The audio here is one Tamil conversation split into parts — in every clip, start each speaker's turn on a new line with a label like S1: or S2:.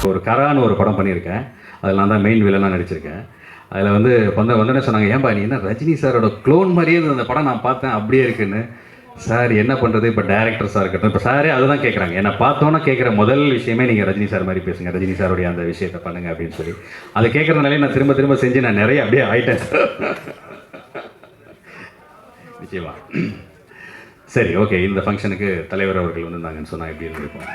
S1: ஒரு கரான்னு ஒரு படம் பண்ணியிருக்கேன். அதில் நான் தான் மெயின் வில்லனாக நடிச்சிருக்கேன். அதில் வந்து வந்தோடனே சொன்னாங்க, ஏன்பா நீ என்ன ரஜினி சாரோட க்ளோன் மாதிரியே அந்த படம் நான் பார்த்தேன் அப்படியே இருக்குன்னு. சார் என்ன பண்ணுறது, இப்போ டேரக்டர்ஸாக இருக்கட்டும், இப்போ சாரே அதை தான் கேட்குறாங்க. என்னை பார்த்தோன்னே கேட்குற முதல் விஷயமே நீங்கள் ரஜினி சார் மாதிரி பேசுங்க, ரஜினி சாருடைய அந்த விஷயத்தை பண்ணுங்க அப்படின்னு சொல்லி. அதை கேட்குறதுனாலே நான் திரும்ப திரும்ப செஞ்சு நான் நிறைய அப்படியே ஆயிட்டேன் சார். நிச்சயமா. சரி, ஓகே. இந்த ஃபங்க்ஷனுக்கு தலைவர் அவர்கள் வந்திருந்தாங்கன்னு சொன்னால் எப்படி இருந்திருக்கும்?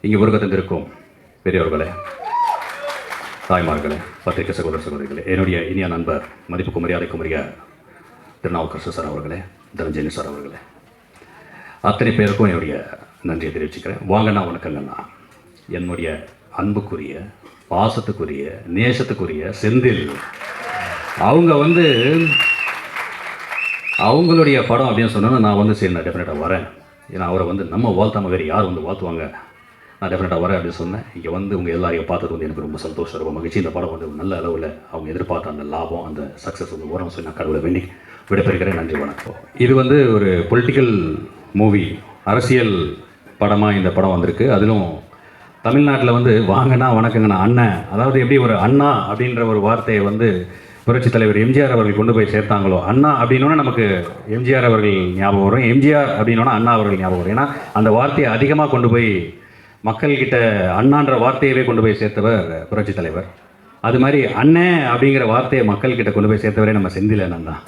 S1: இங்கே உருவத்திருக்கும் பெரியவர்களே, தாய்மார்களே, பத்திரிகை சகோதர சகோதரிகளே, என்னுடைய இனிய நண்பர், மதிப்புக்கு மரியாதைக்குரிய திருநாவுக்கரசு சார் அவர்களே, தனஞ்சயன் சார் அவர்களே, அத்தனை பேருக்கும் என்னுடைய நன்றியை தெரிவிச்சுக்கிறேன். வாங்கண்ணா, வணக்கங்கண்ணா. என்னுடைய அன்புக்குரிய, பாசத்துக்குரிய, நேசத்துக்குரிய செந்தில் அவங்க அவங்களுடைய படம் அப்படின்னு சொன்னோன்னா நான் சரி நான் டெஃபினட்டாக வரேன். ஏன்னா அவரை நம்ம வாழ்த்தாமல் வேறு யார் வாழ்த்துவாங்க, நான் டெஃபினட்டாக வரேன் அப்படின்னு சொன்னேன். இங்கே உங்கள் எல்லாரையும் பார்த்தது எனக்கு ரொம்ப சந்தோஷம், ரொம்ப மகிழ்ச்சி. இந்த படம் நல்ல அளவில் அவங்க எதிர்பார்த்த அந்த லாபம், அந்த சக்ஸஸ் வரும் சொல்லி நான் கடவுளை வேண்டி விடைபெறுகிறேன். நன்றி, வணக்கம். இது ஒரு பொலிட்டிக்கல் மூவி, அரசியல் படமாக இந்த படம் வந்திருக்கு. அதிலும் தமிழ்நாட்டில் வாங்கண்ணா வணக்கங்கண்ணா அண்ணன், அதாவது எப்படி ஒரு அண்ணா அப்படின்ற ஒரு வார்த்தையை புரட்சித் தலைவர் எம்ஜிஆர் அவர்கள் கொண்டு போய் சேர்த்தாங்களோ, அண்ணா அப்படின்னோன்னா நமக்கு எம்ஜிஆர் அவர்கள் ஞாபகம் வரும், எம்ஜிஆர் அப்படின்னோன்னா அண்ணா அவர்கள் ஞாபகம் வரும். ஏன்னா அந்த வார்த்தையை அதிகமாக கொண்டு போய் மக்கள்கிட்ட அண்ணான்ற வார்த்தையவே கொண்டு போய் சேர்த்தவர் புரட்சித் தலைவர். அது மாதிரி அண்ணன் அப்படிங்கிற வார்த்தையை மக்கள்கிட்ட கொண்டு போய் சேர்த்தவரே நம்ம செந்தில் அண்ணன் தான்.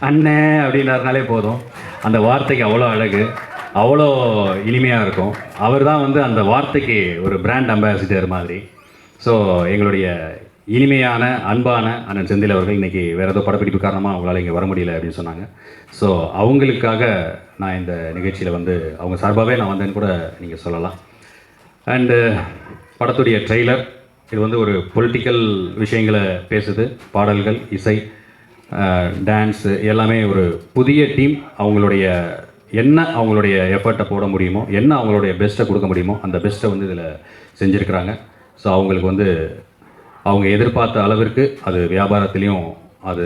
S1: அண்ணன் அப்படின்னாருனாலே போதும், அந்த வார்த்தைக்கு அவ்வளோ அழகு, அவ்வளோ இனிமையாக இருக்கும். அவர் தான் அந்த வார்த்தைக்கு ஒரு பிராண்ட் அம்பாசிடர் மாதிரி. ஸோ எங்களுடைய இனிமையான அன்பான அண்ணன் செந்தில் அவர்கள் இன்றைக்கி வேறு ஏதோ படப்பிடிப்பு காரணமாக அவங்களால இங்கே வர முடியல அப்படின்னு சொன்னாங்க. ஸோ அவங்களுக்காக நான் இந்த நிகழ்ச்சியில் அவங்க சார்பாகவே நான் வந்தேன்னு கூட நீங்கள் சொல்லலாம். அண்டு படத்துடைய ட்ரெய்லர் இது ஒரு பொலிட்டிக்கல் விஷயங்களை பேசுது. பாடல்கள், இசை, டான்ஸு எல்லாமே ஒரு புதிய டீம் அவங்களுடைய எஃபர்ட்டை போட முடியுமோ, என்ன அவங்களுடைய பெஸ்ட்டை கொடுக்க முடியுமோ அந்த பெஸ்ட்டை இதில் செஞ்சுருக்கிறாங்க. ஸோ அவங்களுக்கு அவங்க எதிர்பார்த்த அளவிற்கு அது வியாபாரத்துலேயும் அது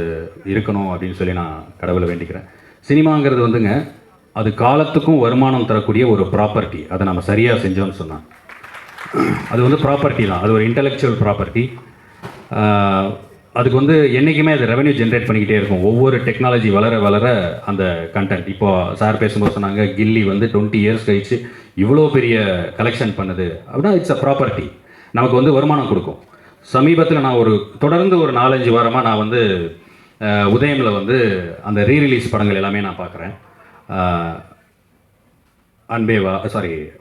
S1: இருக்கணும் அப்படின்னு சொல்லி நான் கடவுளை வேண்டிக்கிறேன். சினிமாங்கிறது அது காலத்துக்கும் வருமானம் தரக்கூடிய ஒரு ப்ராப்பர்ட்டி. அதை நம்ம சரியாக செஞ்சோம்னு சொன்னால் அது ப்ராப்பர்ட்டி தான், அது ஒரு இன்டெலெக்சுவல் ப்ராப்பர்ட்டி. அதுக்கு என்றைக்குமே அது ரெவென்யூ ஜென்ரேட் பண்ணிக்கிட்டே இருக்கும். ஒவ்வொரு டெக்னாலஜி வளர வளர அந்த கண்டென்ட், இப்போது சார் பேசும்போது சொன்னாங்க கில்லி 20 இயர்ஸ் கழிச்சு இவ்வளோ பெரிய கலெக்ஷன் பண்ணுது அப்படின்னா இட்ஸ் அ ப்ராப்பர்ட்டி, நமக்கு வருமானம் கொடுக்கும். சமீபத்தில் நான் தொடர்ந்து ஒரு 4-5 வாரமாக நான் உதயமில் அந்த ரீரிலீஸ் படங்கள் எல்லாமே நான் பார்க்குறேன்.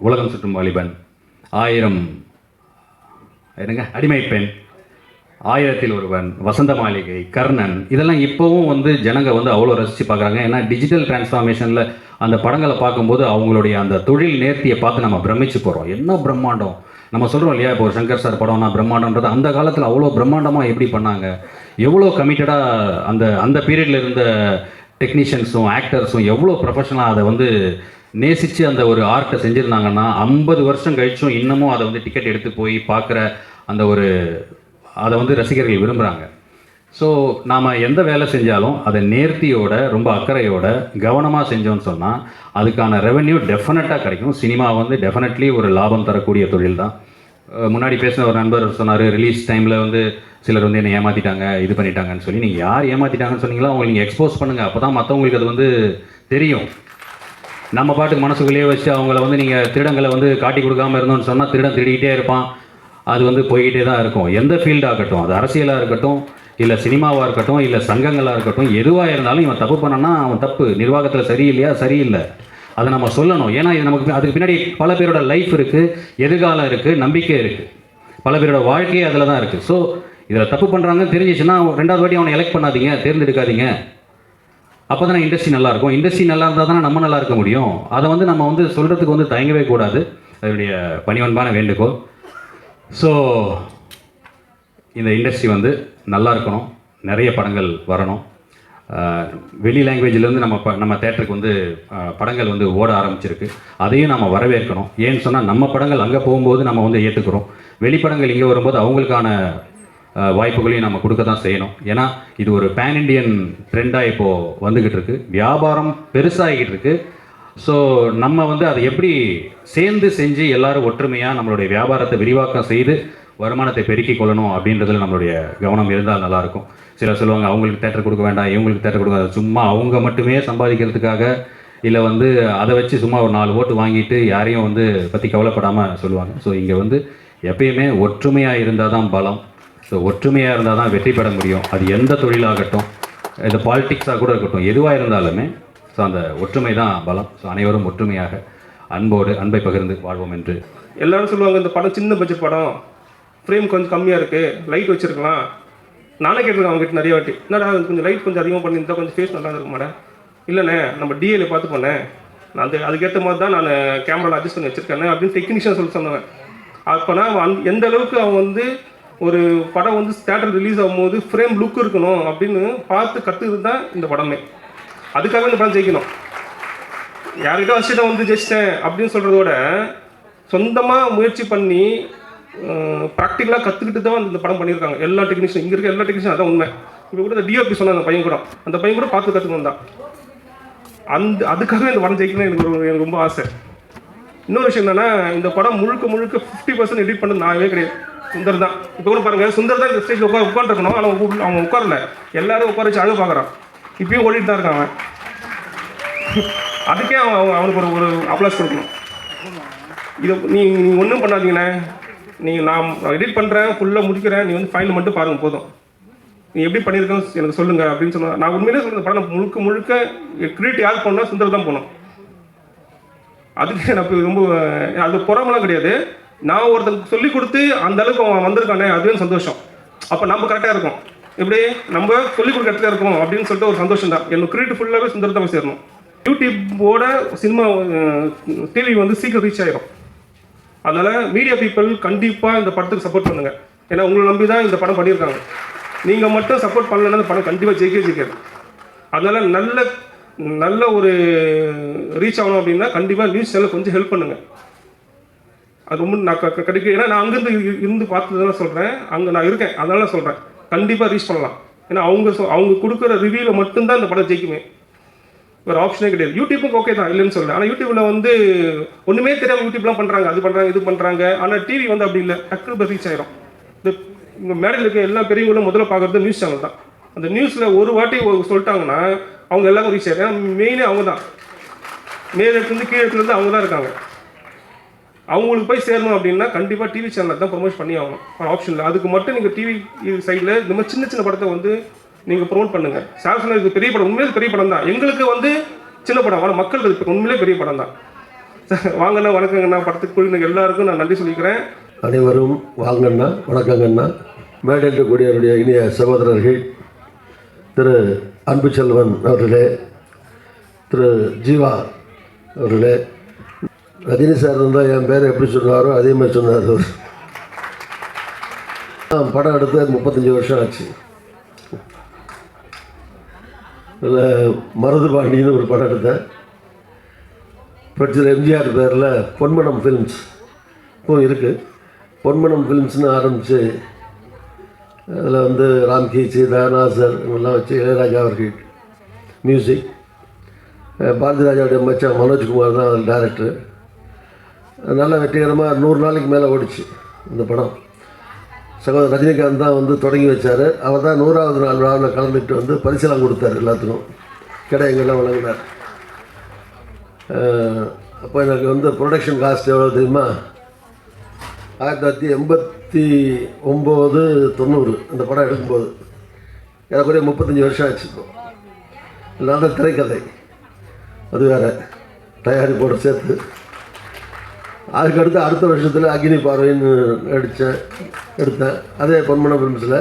S1: உலகம் சுற்றும் வாலிபன், 1000 அடிமை பெண், 1000ல் ஒருவன், வசந்த மாளிகை, கர்ணன், இதெல்லாம் இப்போவும் ஜனங்க அவ்வளோ ரசித்து பார்க்குறாங்க. ஏன்னா டிஜிட்டல் டிரான்ஸ்ஃபார்மேஷனில் அந்த படங்களை பார்க்கும்போது அவங்களுடைய அந்த தொழில் நேர்த்தியை பார்த்து நம்ம பிரமிச்சு போகிறோம். என்ன பிரம்மாண்டம் நம்ம சொல்கிறோம் இல்லையா? இப்போ ஒரு சங்கர் சார் படம்னா பிரம்மாண்டன்றது அந்த காலத்தில் அவ்வளோ பிரம்மாண்டமாக எப்படி பண்ணாங்க, எவ்வளோ கமிட்டடாக அந்த பீரியடில் இருந்த டெக்னீஷியன்ஸும் ஆக்டர்ஸும் எவ்வளோ ப்ரொஃபஷனலாக அதை நேசித்து அந்த ஒரு ஆர்ட்டை செஞ்சுருந்தாங்கன்னா 50 வருஷம் கழிச்சும் இன்னமும் அதை டிக்கெட் எடுத்து போய் பார்க்குற அந்த அதை ரசிகர்கள் விரும்புகிறாங்க. ஸோ நாம் எந்த வேலை செஞ்சாலும் அதை நேர்த்தியோட, ரொம்ப அக்கறையோட, கவனமாக செஞ்சோன்னு சொன்னால் அதுக்கான ரெவென்யூ டெஃபினட்டாக கிடைக்கும். சினிமா டெஃபினெட்லி ஒரு லாபம் தரக்கூடிய தொழில் தான். முன்னாடி பேசின ஒரு நண்பர் சொன்னார், ரிலீஸ் டைமில் சிலர் என்னை ஏமாற்றிட்டாங்க, இது பண்ணிட்டாங்கன்னு சொல்லி. நீங்கள் யார் ஏமாற்றிட்டாங்கன்னு சொன்னீங்களோ அவங்களை நீங்கள் எக்ஸ்போஸ் பண்ணுங்கள், அப்போ தான் மற்றவங்களுக்கு அது தெரியும். நம்ம பாட்டுக்கு மனசுக்குள்ளேயே வச்சு அவங்கள நீங்கள் திருடங்களை காட்டி கொடுக்காமல் இருந்தோம்னு சொன்னால் திருடன் திருடிக்கிட்டே இருப்பான். அது போய்கிட்டே தான் இருக்கும். எந்த ஃபீல்டாக இருக்கட்டும், அது அரசியலாக இருக்கட்டும், இல்லை சினிமாவாக இருக்கட்டும், இல்லை சங்கங்களாக இருக்கட்டும், எதுவாக இருந்தாலும் இவன் தப்பு பண்ணனா அவன் தப்பு, நிர்வாகத்தில் சரியில்லையா சரியில்லை, அதை நம்ம சொல்லணும். ஏன்னா இது நமக்கு அதுக்கு பின்னாடி பல பேரோட லைஃப் இருக்குது, எதிர்காலம் இருக்குது, நம்பிக்கை இருக்குது, பல பேரோட வாழ்க்கையே அதில் தான் இருக்குது. ஸோ இதில் தப்பு பண்ணுறாங்கன்னு தெரிஞ்சிச்சுன்னா 2வது வாட்டி அவனை எலெக்ட் பண்ணாதீங்க, தேர்ந்தெடுக்காதீங்க. அப்போ தானே இண்டஸ்ட்ரி நல்லாயிருக்கும். இண்டஸ்ட்ரி நல்லா இருந்தால் தானே நம்ம நல்லா இருக்க முடியும். அதை நம்ம சொல்கிறதுக்கு தயங்கவே கூடாது. அதனுடைய பணிவன்பான வேண்டுகோள். ஸோ இந்த இண்டஸ்ட்ரி நல்லா இருக்கணும், நிறைய படங்கள் வரணும். வெளி லாங்குவேஜிலேருந்து நம்ம தேட்டருக்கு படங்கள் ஓட ஆரம்பிச்சிருக்கு. அதையும் நம்ம வரவேற்கணும். ஏன்னு சொன்னால் நம்ம படங்கள் அங்கே போகும்போது நம்ம ஏற்றுக்கிறோம். வெளிப்படங்கள் இங்கே வரும்போது அவங்களுக்கான வாய்ப்புகளையும் நம்ம கொடுக்க தான் செய்யணும். ஏன்னா இது ஒரு பேன் இண்டியன் ட்ரெண்டாக இப்போது வந்துக்கிட்டு இருக்குது, வியாபாரம் பெருசாகிக்கிட்டு இருக்குது. ஸோ நம்ம வந்து அதை எப்படி சேர்ந்து செஞ்சு எல்லோரும் ஒற்றுமையாக நம்மளுடைய வியாபாரத்தை விரிவாக்கம் செய்து வருமானத்தை பெருக்கிக் கொள்ளணும் அப்படின்றதுல நம்மளுடைய கவனம் இருந்தால் நல்லாயிருக்கும். சிலர் சொல்லுவாங்க அவங்களுக்கு தேட்டர் கொடுக்க வேண்டாம், இவங்களுக்கு தேட்டர் கொடுக்க வேண்டாம், சும்மா அவங்க மட்டுமே சம்பாதிக்கிறதுக்காக இல்லை வந்து அதை வச்சு சும்மா ஒரு 4 ஓட்டு வாங்கிட்டு யாரையும் வந்து பற்றி கவலைப்படாமல் சொல்லுவாங்க. ஸோ இங்கே வந்து எப்பயுமே ஒற்றுமையாக இருந்தால் தான் பலம். ஸோ ஒற்றுமையாக இருந்தால் தான் வெற்றி பெற முடியும். அது எந்த தொழிலாகட்டும், இது பாலிடிக்ஸாக கூட இருக்கட்டும், எதுவாக இருந்தாலுமே ஸோ அந்த ஒற்றுமை தான் பலம். ஸோ அனைவரும் ஒற்றுமையாக அன்பை பகிர்ந்து வாழ்வோம் என்று
S2: எல்லோரும் சொல்லுவாங்க. இந்த படம் சின்ன பட்ஜெட் படம், ஃப்ரேம் கொஞ்சம் கம்மியாக இருக்குது, லைட் வச்சுருக்கலாம். நானே கேட்டிருக்கேன் அவங்ககிட்ட நிறைய வாட்டி, என்னடா கொஞ்சம் லைட் கொஞ்சம் அதிகமாக பண்ணியிருந்தா கொஞ்சம் ஃபேஸ் நல்லா இருக்க மாட்டேன். இல்லைண்ணே நம்ம டிஏல பார்த்து பண்ணேன், நான் அதுக்கேற்ற மாதிரி தான் நான் கேமராவில் அட்ஜஸ்ட் பண்ணி வச்சுருக்கேன் அப்படின்னு டெக்னீஷியன் சொல்லி சொன்னேன். அப்போனா எந்த அளவுக்கு அவன் வந்து ஒரு படம் வந்து தேட்டர் ரிலீஸ் ஆகும்போது ஃப்ரேம் லுக் இருக்கணும் அப்படின்னு பார்த்து கற்றுக்கிட்டு தான் இந்த படமே. அதுக்காக இந்த படம் ஜெயிக்கணும். யார்கிட்ட வச்சுட்டு வந்து ஜெயிச்சிட்டேன் அப்படின்னு சொல்கிறதோட சொந்தமாக முயற்சி பண்ணி ப்ராக்டிக்கலாக கற்றுக்கிட்டு தான் இந்த படம் பண்ணியிருக்காங்க எல்லா டெக்னீஷியன். இங்கே இருக்க எல்லா டெக்னீஷியன் அதான் உண்மை. இப்போ கூட இந்த டிஓபி சொன்ன அந்த பையன் கூட பார்த்து கற்றுக்கணும் தான். அதுக்காக இந்த படம் ஜெயிக்கணும் எனக்கு ரொம்ப ஆசை. இன்னொரு விஷயம் என்னென்னா, இந்த படம் முழுக்க 50% எடிட் பண்ணது நானே கிடையாது, சுந்தர் தான். இப்போ கூட பாருங்கள், சுந்தர் தான் இந்த ஸ்டேஜில் உட்காந்துருக்கணும், ஆனால் அவன் உட்காரல, எல்லாரும் உட்கார வச்சு அழகு பார்க்குறான். இப்பயும் ஓடிட்டு தான் இருக்கான் அவன். அதுக்கே அவனுக்கு ஒரு அப்ளாஸ் கொடுக்கணும். இதை நீங்கள் ஒன்றும் பண்ணாதீங்கண்ணே, நான் எடிட் பண்ணுறேன், ஃபுல்லாக முடிக்கிறேன், நீ வந்து ஃபைனல் மட்டும் பாருங்கள் போதும், நீ எப்படி பண்ணியிருக்கேன்னு எனக்கு சொல்லுங்கள் அப்படின்னு சொன்னால், நான் உண்மையிலே சொல்லுங்கள் படம் முழுக்க கிரியேட் யார் பண்ணால் சுந்தர் தான் போகணும். அதுக்கு எனக்கு ரொம்ப அது பொறாமலாம் கிடையாது. நான் ஒருத்தருக்கு சொல்லிக் கொடுத்து அந்த அளவுக்கு அவன் வந்திருக்கானே, அதுவே சந்தோஷம். அப்போ நம்ம கரெக்டாக இருக்கும், எப்படி நம்ம சொல்லிக் கொடுக்க இடத்துல இருக்கோம் அப்படின்னு சொல்லிட்டு ஒரு சந்தோஷம் தான். எனக்கு கிரியேட் ஃபுல்லாகவே சுந்தரத்தை போய் சேரணும். யூடியூப்போட சினிமா டிவி வந்து சீக்கிரம் ரீச் ஆகிடும். அதனால் மீடியா பீப்புள் கண்டிப்பாக இந்த படத்துக்கு சப்போர்ட் பண்ணுங்கள். ஏன்னா உங்களை நம்பி தான் இந்த படம் பண்ணியிருக்காங்க. நீங்கள் மட்டும் சப்போர்ட் பண்ணலன்னா இந்த படம் கண்டிப்பாக ஜெயிக்காது. அதனால் நல்ல ஒரு ரீச் ஆகணும் அப்படின்னா கண்டிப்பாக நியூஸ் சேனல் கொஞ்சம் ஹெல்ப் பண்ணுங்கள். அது ரொம்ப நான் கிடைக்கும். ஏன்னா நான் அங்கேருந்து பார்த்ததுதான் சொல்கிறேன், அங்கே நான் இருக்கேன், அதனால சொல்கிறேன் கண்டிப்பாக ரீச் பண்ணலாம். ஏன்னா அவங்க கொடுக்குற ரிவ்யூவில் மட்டும்தான் இந்த படம் ஜெயிக்குமே, வேறு ஆப்ஷனே கிடையாது. யூடியூப்புக்கு ஓகே தான், இல்லைன்னு சொல்லலை. ஆனால் யூடியூப்பில் வந்து ஒன்றுமே தெரியாமல் யூடியூப்லாம் பண்ணுறாங்க, அது பண்ணுறாங்க, இது பண்ணுறாங்க. ஆனால் டிவி வந்து அப்படி இல்லை, டக்குனு ரீச் ஆகிடும். இந்த மேடையில் இருக்க எல்லா பெரியவங்களும் முதல்ல பார்க்குறது நியூஸ் சேனல் தான். அந்த நியூஸில் ஒரு வாட்டி சொல்லிட்டாங்கன்னா அவங்க எல்லாருக்கும் ரீச் ஆகிடும். ஏன்னா மெயினே அவங்க தான், மேலேருந்து கீழேருந்து அவங்க தான் இருக்காங்க. அவங்களுக்கு போய் சேரணும் அப்படின்னா கண்டிப்பாக டிவி சேனலில் தான் ப்ரொமோட் பண்ணி ஆகணும், ஆப்ஷனில். அதுக்கு மட்டும் நீங்கள் டிவி சைடில் இந்த மாதிரி சின்ன படத்தை வந்து நீங்கள் ப்ரொமோட் பண்ணுங்கள். சார் சொன்ன இது பெரிய படம், உண்மையிலே பெரிய படம் தான். எங்களுக்கு வந்து சின்ன படம், ஆனால் மக்களுக்கு உண்மையிலே பெரிய படம் தான். வாங்கண்ணா வணக்கங்கண்ணா, படத்துக்கு போய் எல்லாருக்கும் நான் நன்றி சொல்லிக்கிறேன்.
S3: அனைவரும் வாங்கண்ணா வணக்கங்கண்ணா. மேடையில் கூடியவருடைய இனிய சகோதரர்கள் திரு அன்புச்செல்வன் அவர்களே, திரு ஜீவா அவர்களே, ரஜினி சார் இருந்தால் என் பேரை எப்படி சொன்னாரோ அதே மாதிரி சொன்னார் அவர். படம் எடுத்து 35 வருஷம் ஆச்சு. அதில் மருதுபாண்டின்னு ஒரு படம் எடுத்தேன், படிச்சது எம்ஜிஆர் பேரில் பொன்மனம் ஃபிலிம்ஸ் இப்போ இருக்குது. பொன்மனம் ஃபிலிம்ஸ்னு ஆரம்பித்து அதில் வந்து ராம்கி, சீதாநாசர் இவங்கெல்லாம் வச்சு இளையராஜா அவர்கள் மியூசிக், பாரதி ராஜாவுடைய மச்சான் மனோஜ்குமார் தான் அதில் டைரக்டர். நல்லா வெற்றிகரமாக 100 நாளைக்கு மேலே ஓடிச்சு இந்த படம். சகோதரர் ரஜினிகாந்த் தான் வந்து தொடங்கி வச்சார். அவர் தான் 100வது நாள் விழாவில் கலந்துக்கிட்டு வந்து பரிசெல்லாம் கொடுத்தார், எல்லாத்துக்கும் கிடையங்கள்லாம் வழங்கினார். அப்போ எனக்கு வந்து ப்ரொடக்ஷன் காஸ்ட் எவ்வளோ தெரியுமா? 1989, 90 அந்த படம் எடுக்கும்போது எனக்கு 35 வருஷம் ஆச்சு. இப்போ இல்லாத திரைக்கதை அது வேறு, தயாரிப்போடு சேர்த்து. அதுக்கடுத்து அடுத்த வருஷத்தில் அக்னி பார்வைன்னு எடுத்தேன், அதே பொன்மன ஃபிலிம்ஸில்.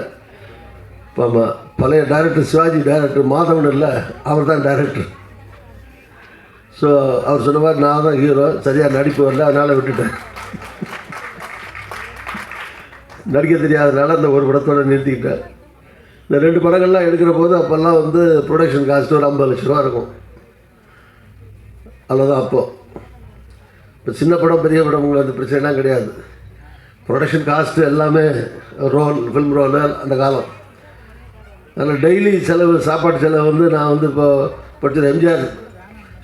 S3: இப்போ பழைய டைரக்டர் சிவாஜி டைரக்டர் மாதவன் இல்லை, அவர் தான் டைரக்டர். ஸோ அவர் சொன்ன மாதிரி நான் தான் ஹீரோ, சரியாக நடிப்பு வரல, அதனால் விட்டுட்டேன். நடிக்க தெரியாதனால அந்த ஒரு படத்தோடு நிறுத்திக்கிட்டேன். இந்த 2 படங்கள்லாம் எடுக்கிற போது அப்போல்லாம் வந்து ப்ரொடக்ஷன் காஸ்ட்டு ஒரு 50 லட்ச ரூபா இருக்கும், அவ்வளோதான். அப்போது இப்போ சின்ன படம் பெரிய படம் உங்களுக்கு அந்த பிரச்சனைலாம் கிடையாது. ப்ரொடக்ஷன் காஸ்ட்டு எல்லாமே ஃபில்ம் ரோலு அந்த காலம். அதில் டெய்லி செலவு, சாப்பாடு செலவு வந்து நான் வந்து இப்போ படித்தது எம்ஜிஆர்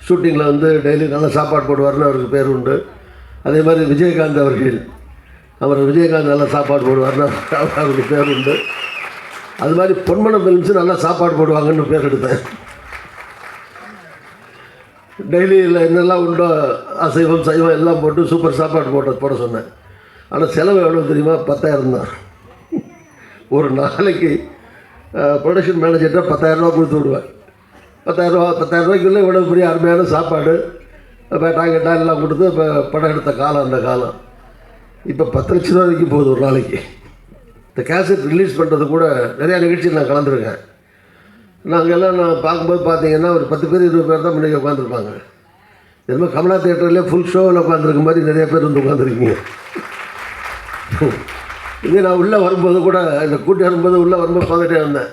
S3: ஷூட்டிங்கில் வந்து டெய்லி நல்லா சாப்பாடு போடுவார்னு அவருக்கு பேர் உண்டு. அதே மாதிரி விஜயகாந்த் அவர் விஜயகாந்த் நல்லா சாப்பாடு போடுவார்னு அவருக்கு பேர் உண்டு. அது மாதிரி பொன்மனம் ஃபிலிம்ஸு நல்லா சாப்பாடு போடுவாங்கன்னு பேர் எடுத்தேன். டெய்லியில் என்னெல்லாம் உண்டோ அசைவம் சைவம் எல்லாம் போட்டு சூப்பர் சாப்பாடு போட சொன்னேன். ஆனால் செலவு எவ்வளோ தெரியுமா? 10,000 தான். ஒரு நாளைக்கு ப்ரொடக்ஷன் மேனேஜர்கிட்ட 10,000 ரூபா கொடுத்து விடுவேன். 10,000 ரூபாய்க்குள்ளே இவ்வளோ பெரிய அருமையான சாப்பாடு பேட்டா எல்லாம் கொடுத்து இப்போ படம் எடுத்த காலம் அந்த காலம். இப்போ 10 லட்ச ரூபா வரைக்கும் போகுது ஒரு நாளைக்கு. இந்த கேசட் ரிலீஸ் பண்ணுறது கூட நிறையா நிகழ்ச்சியில் நான் கலந்துருக்கேன். நாங்கள் பார்க்கும்போது பார்த்தீங்கன்னா ஒரு 10 பேர் 20 பேர் தான் முன்னாடி உட்காந்துருப்பாங்க. இதுமாதிரி கமலா தியேட்டர்லேயே ஃபுல் ஷோவில் உட்காந்துருக்க மாதிரி நிறைய பேர் வந்து உட்காந்துருக்கீங்க. இதே நான் உள்ளே வரும்போது கூட இந்த கூட்டி வரும்போது உள்ளே வரும்போது பார்த்துட்டே வந்தேன்.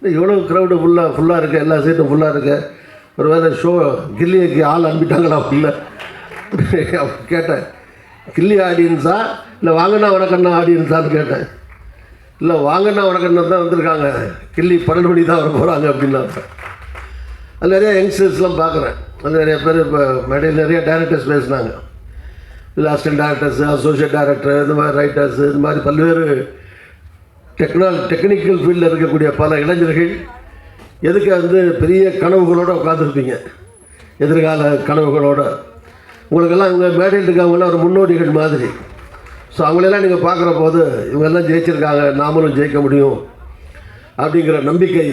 S3: இவ்வளோ க்ரௌடு ஃபுல்லாக இருக்குது, எல்லா சீட்டும் ஃபுல்லாக இருக்குது. ஒரு வேளை ஷோ கில்லிக்கு ஆள் அனுப்பிட்டாங்களா உள்ள கேட்டேன். கில்லி ஆடியன்ஸா இல்லை வாங்கினா வணக்கண்ணா ஆடியன்ஸான்னு கேட்டேன். இல்லை வாங்கினா வணக்கண்ணா தான் வந்திருக்காங்க, கில்லி 12 மணி தான் வர போகிறாங்க அப்படின்னாங்க. அது நிறையா யங்ஸ்டர்ஸ்லாம் பார்க்குறேன். அது நிறைய பேர் இப்போ மேடையில் நிறைய டைரக்டர்ஸ் பேசினாங்க. இல்லை அசிஸ்டன்ட் டைரக்டர்ஸு, அசோசியேட் டைரக்டர், இந்த மாதிரி ரைட்டர்ஸு, இந்த மாதிரி பல்வேறு டெக்னிக்கல் ஃபீல்டில் இருக்கக்கூடிய பல இளைஞர்கள் எதுக்கு வந்து பெரிய கனவுகளோடு உட்காந்துருப்பீங்க, எதிர்கால கனவுகளோடு. உங்களுக்கெல்லாம் இவங்க மேடையில் இருக்கவங்களாம் ஒரு முன்னோடிகள் மாதிரி. ஸோ அவங்களெல்லாம் நீங்கள் பார்க்குற போது இவங்கெல்லாம் ஜெயிச்சிருக்காங்க, நாமளும் ஜெயிக்க முடியும் அப்படிங்கிற நம்பிக்கை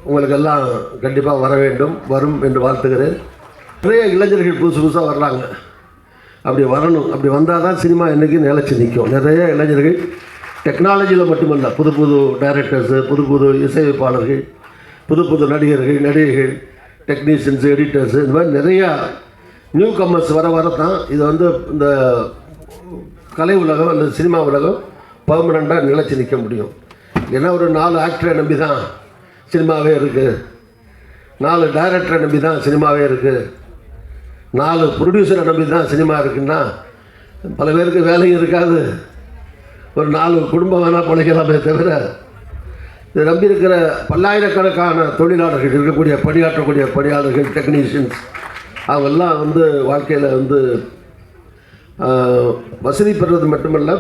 S3: உங்களுக்கெல்லாம் கண்டிப்பாக வர வேண்டும், வரும் என்று வாழ்த்துகிறேன். நிறைய இளைஞர்கள் புதுசாக வர்றாங்க. அப்படி வரணும். அப்படி வந்தால் தான் சினிமா என்றைக்கு நிலைச்சி நிற்கும். நிறைய இளைஞர்கள் டெக்னாலஜியில் மட்டுமல்ல, புது டைரக்டர்ஸு, புது இசையமைப்பாளர்கள், புது நடிகர்கள், டெக்னீஷியன்ஸு, எடிட்டர்ஸு, இந்த மாதிரி நிறையா நியூ கம்மர்ஸ் வரத்தான் இது வந்து இந்த கலை உலகம் அல்லது சினிமா உலகம் பர்மனெண்ட்டாக நிலைச்சி நிற்க முடியும். ஏன்னா ஒரு 4 ஆக்டரை நம்பி தான் சினிமாவே இருக்குது, 4 டைரக்டரை நம்பி தான் சினிமாவே இருக்குது, 4 ப்ரொடியூசரை நம்பி தான் சினிமா இருக்குன்னா பல பேருக்கு வேலையும் இருக்காது. ஒரு 4 குடும்பம் வேணால் பிழைக்கலாமே தவிர இதை நம்பி இருக்கிற பல்லாயிரக்கணக்கான தொழிலாளர்கள் இருக்கக்கூடிய பணியாற்றக்கூடிய பணியாளர்கள், டெக்னீஷியன்ஸ், அவங்கெல்லாம் வந்து வாழ்க்கையில் வந்து வசதி பெறுவது மட்டுமல்ல,